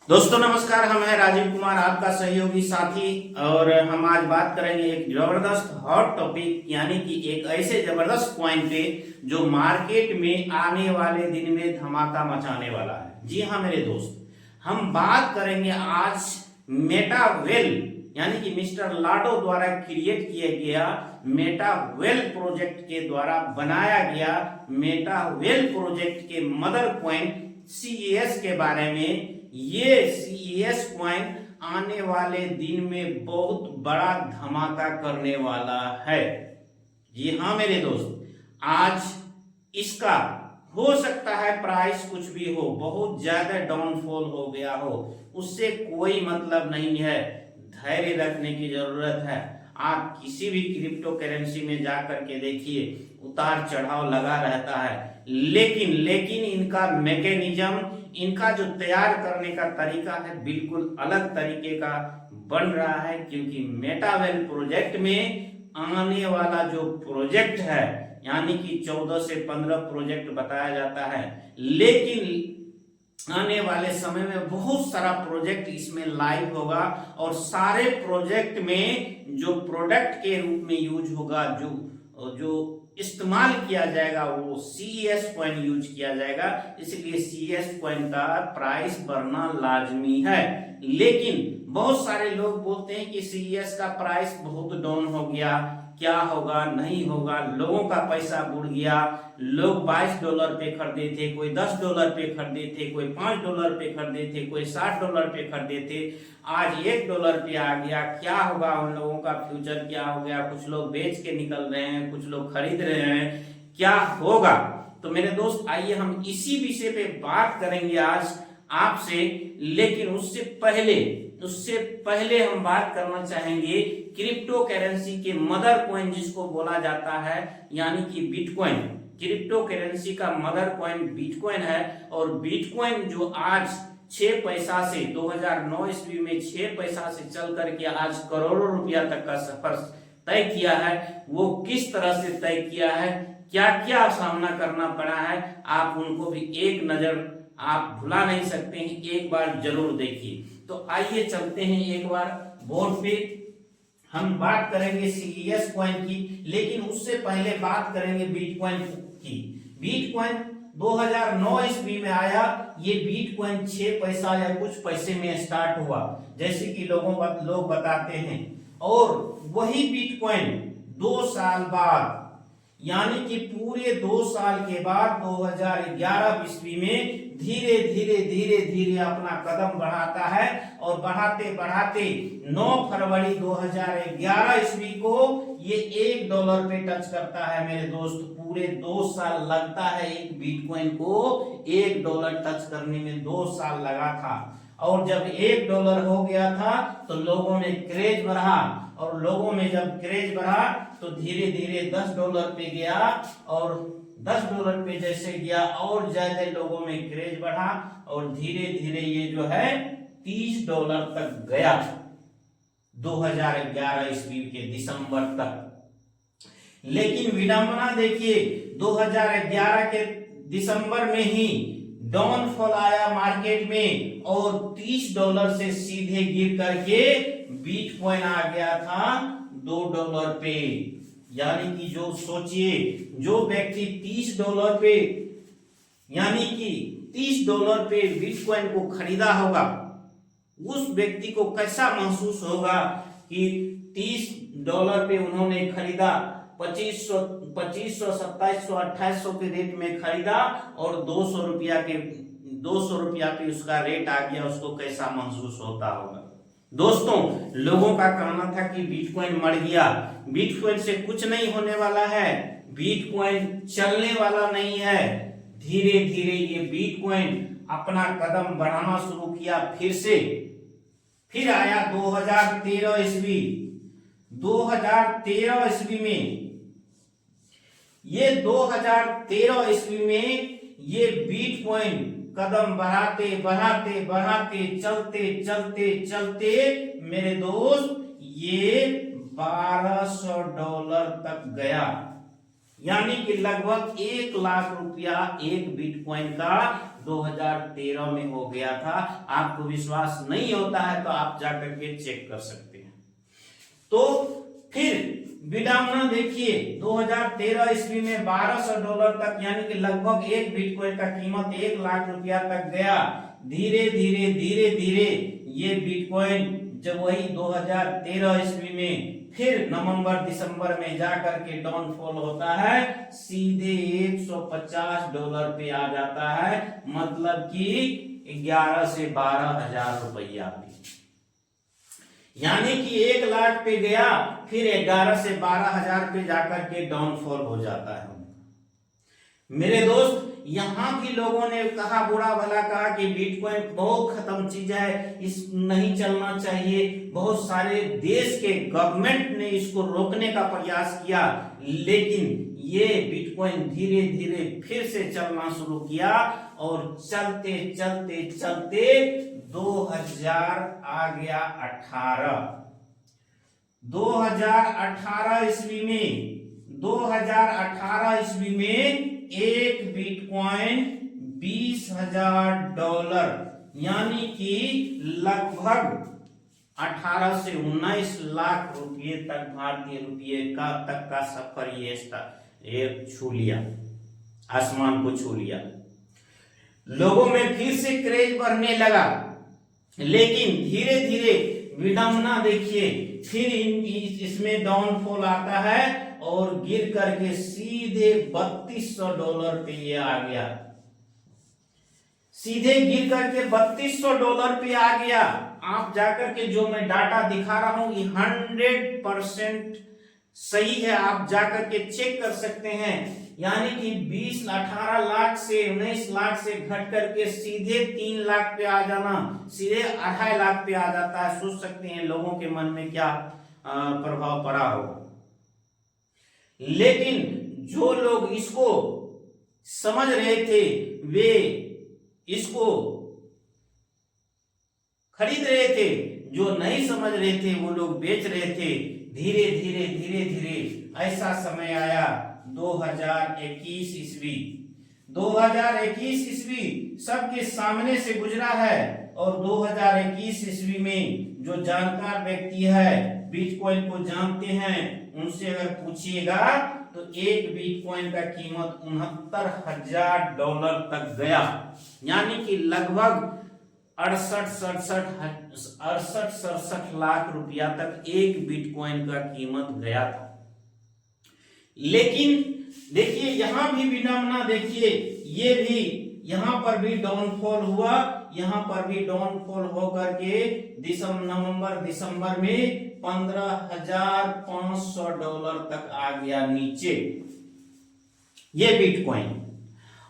दोस्तों नमस्कार, हम हैं राजीव कुमार, आपका सहयोगी साथी। और हम आज बात करेंगे एक जबरदस्त हॉट टॉपिक, यानी कि एक ऐसे जबरदस्त पॉइंट पे जो मार्केट में आने वाले दिन में धमाका मचाने वाला है। जी हाँ मेरे दोस्त, हम बात करेंगे आज मेटावेल, यानी कि मिस्टर लाडो द्वारा क्रिएट किया गया मेटावेल प्रोजेक्ट के द्वारा बनाया गया मेटावेल प्रोजेक्ट के मदर पॉइंट CES के बारे में। ये CES कॉइन आने वाले दिन में बहुत बड़ा धमाका करने वाला है। जी हाँ मेरे दोस्त, आज इसका हो सकता है प्राइस कुछ भी हो, बहुत ज्यादा डाउनफॉल हो गया हो, उससे कोई मतलब नहीं है। धैर्य रखने की जरूरत है। आप किसी भी क्रिप्टो करेंसी में जाकर के देखिए, उतार चढ़ाव लगा रहता है, लेकिन इनका मैकेनिज्म, इनका जो तैयार करने का तरीका है, बिल्कुल अलग तरीके का बन रहा है। क्योंकि मेटावेल प्रोजेक्ट में आने वाला जो प्रोजेक्ट है, यानी कि 14 से 15 प्रोजेक्ट बताया जाता है, लेकिन आने वाले समय में बहुत सारा प्रोजेक्ट इसमें लाइव होगा। और सारे प्रोजेक्ट में जो प्रोडक्ट के रूप में यूज होगा, जो इस्तेमाल किया जाएगा, वो CES कॉइन यूज किया जाएगा। इसलिए CES कॉइन का प्राइस बढ़ना लाजमी है। लेकिन बहुत सारे लोग बोलते हैं कि CES का प्राइस बहुत डाउन हो गया, क्या होगा नहीं होगा, लोगों का पैसा बुड़ गया। लोग $22 पे खरीदे थे, कोई $10 पे खरीदे थे, कोई $5 पे खरीदे थे, कोई $60 पे खरीदे थे, आज $1 पे आ गया। क्या होगा उन लोगों का फ्यूचर, क्या हो गया? कुछ लोग बेच के निकल रहे हैं, कुछ लोग खरीद रहे हैं, क्या होगा? तो मेरे दोस्त, आइए हम इसी विषय पे बात करेंगे आज आपसे। लेकिन उससे पहले हम बात करना चाहेंगे क्रिप्टो करेंसी के मदर कॉइन, जिसको बोला जाता है, यानी कि बिटकॉइन। क्रिप्टो करेंसी का मदर कॉइन बिटकॉइन है। और बिटकॉइन जो आज 6 पैसा से 2009 ईस्वी में 6 पैसा से चल करके आज करोड़ों रुपया तक का सफर तय किया है, वो किस तरह से तय किया है, क्या क्या सामना करना पड़ा है, आप उनको भी एक नजर आप भुला नहीं सकते हैं, एक बार जरूर देखिए। तो आइए चलते हैं एक बार बोर्ड पे, हम बात करेंगे CES कॉइन की। लेकिन उससे पहले बात करेंगे बिटकॉइन की। बिटकॉइन 2009 ईस्वी में आया। ये बिटकॉइन 6 पैसा या कुछ पैसे में स्टार्ट हुआ, जैसे कि लोग बताते हैं। और वही बिटकॉइन 2 साल बाद, यानी कि पूरे 2 साल के बाद 2011 ईस्वी में धीरे अपना कदम बढ़ाता है। और बढ़ाते 9 फरवरी 2011 ईस्वी को ये $1 पे टच करता है। मेरे दोस्त, पूरे 2 साल लगता है एक बिटकॉइन को $1 टच करने में 2 साल लगा था। और जब $1 हो गया था तो लोगों में क्रेज बढ़ा, और लोगों में जब क्रेज बढ़ा तो धीरे $10 पे गया। और $10 पे जैसे गया और ज्यादा लोगों में क्रेज बढ़ा, और धीरे ये जो है $30 तक गया 2011 ईस्वी के दिसंबर तक। लेकिन विडंबना देखिए, 2011 के दिसंबर में ही डाउनफॉल आया मार्केट में, और $30 से सीधे गिर करके बिटकॉइन आ गया था $2 पे। यानी कि जो सोचिए, जो व्यक्ति $30 पे, यानी कि $30 पे बिटकॉइन को खरीदा होगा, उस व्यक्ति को कैसा महसूस होगा कि $30 पे उन्होंने खरीदा, 2500, 2700, 2800 के रेट में खरीदा, और 200 रुपया पे उसका रेट आ गया, उसको कैसा महसूस होता होगा? दोस्तों, लोगों का कहना था कि बिटकॉइन मर गया। बिटकॉइन से कुछ नहीं होने वाला है, बिटकॉइन चलने वाला नहीं है। धीरे ये बिटकॉइन अपना कदम बढ़ाना शुरू किया। फिर आया 2013 ईस्वी। 2013 ईस्वी में, ये 2013 ईस्वी में ये बिटकॉइन कदम बढ़ाते चलते मेरे दोस्त, ये $1200 तक गया। यानी कि लगभग 1 लाख रुपया एक बिटकॉइन का 2013 में हो गया था। आपको विश्वास नहीं होता है तो आप जाकर के चेक कर सकते हैं। तो फिर विडंबना देखिए, 2013 ईस्वी में $1200 तक यानी कि लगभग एक बिटकॉइन का कीमत 1 लाख रुपया तक गया। धीरे धीरे ये बिटकॉइन जब वही 2013 ईस्वी में फिर नवंबर दिसंबर में जाकर के डाउनफॉल होता है, सीधे $150 पे आ जाता है, मतलब कि 11 से 12 हजार रुपया पे, यानी कि 1 लाख पे गया, फिर 11 से 12 हजार पे जाकर के डाउनफॉल हो जाता है। मेरे दोस्त, यहां भी लोगों ने कहा, बुरा भला कहा कि बिटकॉइन बहुत खत्म चीज है, इस नहीं चलना चाहिए। बहुत सारे देश के गवर्नमेंट ने इसको रोकने का प्रयास किया, लेकिन ये बिटकॉइन धीरे धीरे फिर से चलना शुरू किया और चलते चलते चलते 2000 आ गया 2018 ईस्वी में एक बिटकॉइन $20,000 यानी कि लगभग 18 से 19 लाख रुपए तक भारतीय रुपये का तक का सफर ये छू लिया, आसमान को छू लिया। लोगों में फिर से क्रेज बढ़ने लगा, लेकिन धीरे धीरे विडंबना देखिए, फिर इसमें डाउनफॉल आता है और गिर करके सीधे $3200 पे ये आ गया, सीधे गिर करके $3200 पे आ गया। आप जाकर के जो मैं डाटा दिखा रहा हूं ये 100% सही है, आप जाकर के चेक कर सकते हैं। यानी कि 18 लाख से 19 लाख से घट करके सीधे 3 लाख पे आ जाना, सीधे 2.5 लाख पे आ जाता है। सोच सकते हैं लोगों के मन में क्या प्रभाव पड़ा होगा। लेकिन जो लोग इसको समझ रहे थे वे इसको खरीद रहे थे, जो नहीं समझ रहे थे वो लोग बेच रहे थे। धीरे धीरे ऐसा समय आया 2021 ईस्वी। 2021 ईस्वी सबके सामने से गुजरा है और 2021 ईस्वी में जो जानकार व्यक्ति है, बिटकॉइन को जानते हैं, उनसे अगर पूछिएगा तो एक बिटकॉइन का कीमत $69,000 तक गया, यानी कि लगभग 68-67 लाख रुपया तक एक बिटकॉइन का कीमत गया था। लेकिन देखिए यहां भी विडंबना देखिए, ये भी यहां पर भी डाउनफॉल हुआ, यहां पर भी डाउनफॉल होकर के नवंबर दिसंबर में $15,500 तक आ गया नीचे ये बिटकॉइन,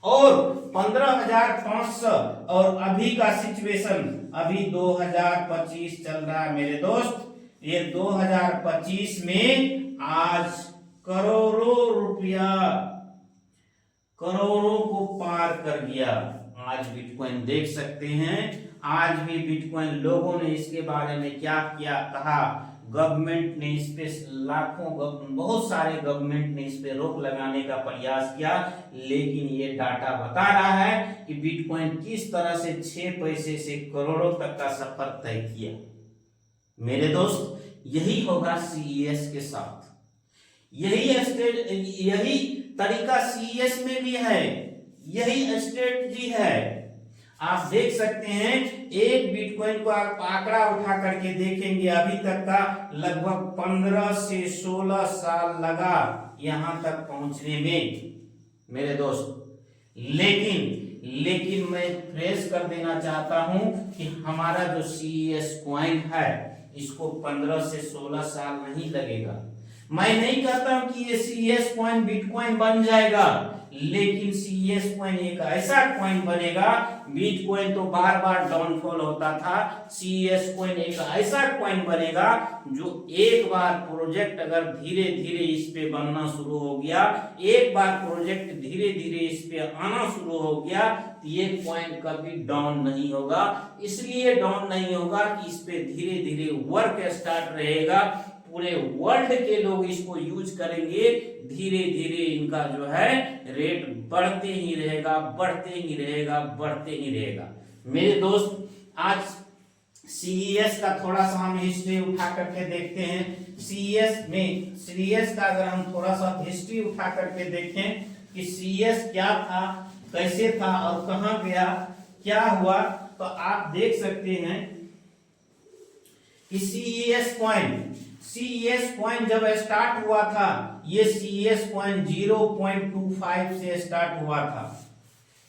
और 15,500। और अभी का सिचुएशन, अभी 2025 चल रहा है मेरे दोस्त। ये 2025 में आज करोड़ों रुपया, करोड़ों को पार कर गया आज बिटकॉइन। देख सकते हैं आज भी बिटकॉइन, लोगों ने इसके बारे में क्या किया कहा, गवर्नमेंट ने इस पे बहुत सारे गवर्नमेंट ने इस पे रोक लगाने का प्रयास किया, लेकिन ये डाटा बता रहा है कि बिटकॉइन किस तरह से 6 पैसे से करोड़ों तक का सफर तय किया। मेरे दोस्त, यही होगा सीईएस के साथ, यही तरीका सीईएस में भी है, यही स्ट्रेटजी है। आप देख सकते हैं एक बिटकॉइन को आप आंकड़ा उठा करके देखेंगे, अभी तक का लगभग 15 से 16 साल लगा यहां तक पहुंचने में मेरे दोस्त। लेकिन मैं फ्रेश कर देना चाहता हूं कि हमारा जो सीईएस कॉइन है इसको 15 से 16 साल नहीं लगेगा। मैं नहीं कहता हूं कि ये सीईएस कॉइन बिटकॉइन बन जाएगा, लेकिन सीईएस कॉइन एक ऐसा कॉइन बनेगा, बिटकॉइन तो बार बार डाउनफॉल होता था, सीईएस कॉइन एक ऐसा कॉइन बनेगा जो एक बार प्रोजेक्ट अगर धीरे धीरे इस पे बनना शुरू हो गया, एक बार प्रोजेक्ट धीरे धीरे इस पे आना शुरू हो गया, तो ये कॉइन कभी डाउन नहीं होगा। इसलिए डाउन नहीं होगा कि इस पे धीरे धीरे वर्क स्टार्ट रहेगा, पूरे वर्ल्ड के लोग इसको यूज करेंगे, धीरे धीरे इनका जो है रेट बढ़ते ही रहेगा, बढ़ते ही रहेगा, बढ़ते ही रहेगा। मेरे दोस्त, आज सीईएस का थोड़ा सा हम हिस्ट्री उठा करके देखते हैं। सीईएस का अगर हम थोड़ा सा हिस्ट्री उठा करके देखें कि सीईएस क्या था, कैसे था और कहां गया, क्या हुआ, तो आप देख सकते हैं कि सीईएस कॉइन जब स्टार्ट हुआ था, ये सीईएस कॉइन 0.25 से स्टार्ट हुआ था,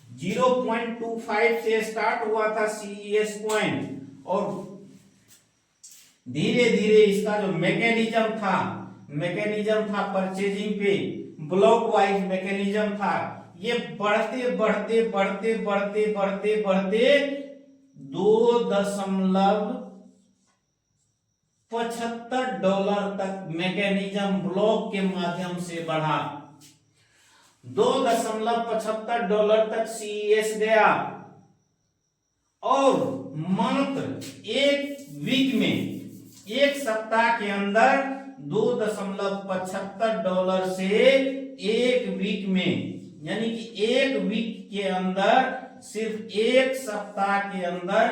0.25 से स्टार्ट हुआ था सीईएस कॉइन, और धीरे धीरे इसका जो मैकेनिज्म था परचेजिंग पे, ब्लॉक वाइज मैकेनिज्म था, ये बढ़ते बढ़ते बढ़ते बढ़ते बढ़ते बढ़ते $2.75 तक मैकेनिज्म ब्लॉक के माध्यम से बढ़ा। $2.75 तक सीईएस गया, और मात्र एक सप्ताह के अंदर $2.75 से एक वीक में, यानी कि एक वीक के अंदर, सिर्फ एक सप्ताह के अंदर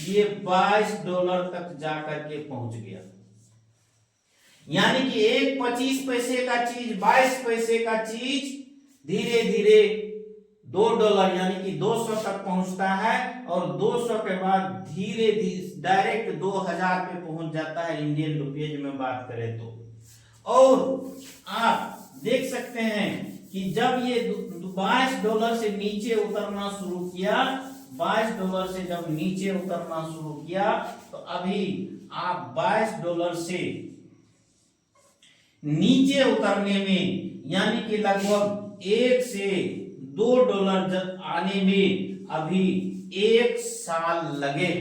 ये $22 तक जाकर के पहुंच गया। यानी कि एक 25 पैसे का चीज, 22 पैसे का चीज धीरे धीरे $2 यानी कि 200 तक पहुंचता है, और 200 के बाद धीरे धीरे डायरेक्ट 2000 पे पहुंच जाता है इंडियन रुपीज में बात करें तो। और आप देख सकते हैं कि जब ये $22 से नीचे उतरना शुरू किया, $22 से जब नीचे उतरना शुरू किया, तो अभी आप $22 से नीचे उतरने में, यानी कि लगभग $1 से $2 आने में अभी 1 साल लगे,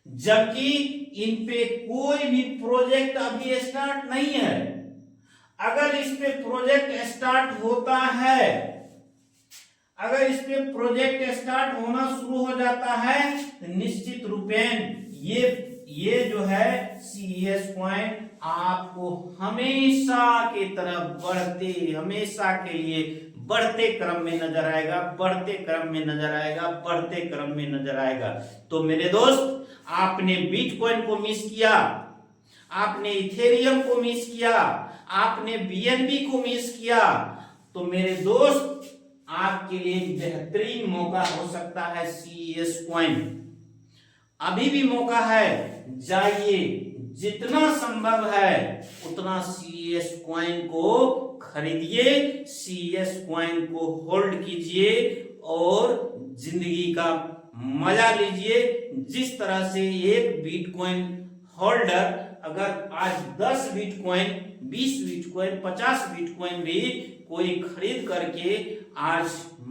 जबकि इन पे कोई भी प्रोजेक्ट अभी स्टार्ट नहीं है। अगर इस पे प्रोजेक्ट स्टार्ट होता है, अगर इस पे प्रोजेक्ट स्टार्ट होना शुरू हो जाता है, तो निश्चित रूपेण ये जो है सीईएस कॉइन आपको हमेशा की तरफ बढ़ते, हमेशा के लिए बढ़ते क्रम में नजर आएगा, बढ़ते क्रम में नजर आएगा, बढ़ते क्रम में नजर आएगा। तो मेरे दोस्त, आपने बिटकॉइन को मिस किया, आपने इथेरियम को मिस किया, आपने बीएनबी को मिस किया, तो मेरे दोस्त आपके लिए बेहतरीन मौका हो सकता है सीईएस कॉइन। अभी भी मौका है, जाइए, जितना संभव है उतना सीईएस कॉइन को खरीदिए, सीईएस कॉइन को होल्ड कीजिए और जिंदगी का मजा लीजिए। जिस तरह से एक बिटकॉइन होल्डर अगर आज 10 बिटकॉइन, 20 बिटकॉइन, 50 बिटकॉइन भी कोई खरीद करके आज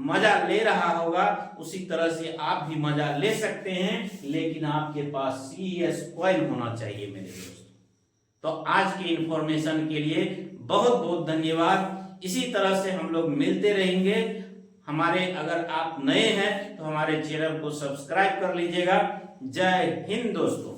मजा ले रहा होगा, उसी तरह से आप भी मजा ले सकते हैं, लेकिन आपके पास सीईएस कॉइन होना चाहिए मेरे दोस्त। तो आज की इंफॉर्मेशन के लिए बहुत बहुत धन्यवाद। इसी तरह से हम लोग मिलते रहेंगे। हमारे, अगर आप नए हैं तो हमारे चैनल को सब्सक्राइब कर लीजिएगा। जय हिंद दोस्तों।